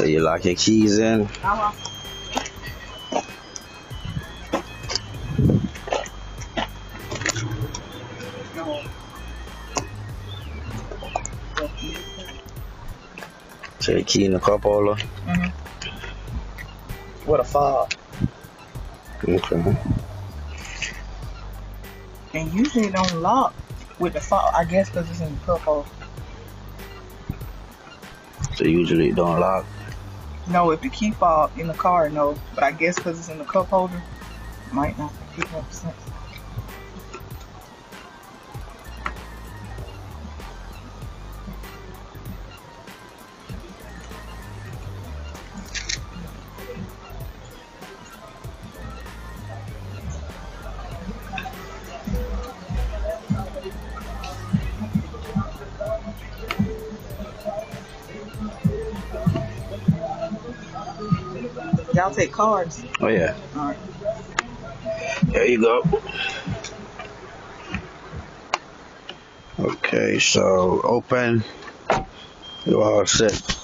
So you lock your keys in. So your key in the cup holder. With a fob. Okay. And usually it don't lock with the fob. I guess because it's in the cup holder. So usually it don't lock. No, if the key fob in the car, no. But I guess because it's in the cup holder, it might not pick up sense. Y'all take cards? Oh yeah. All right. There you go. Okay, so open. You all set.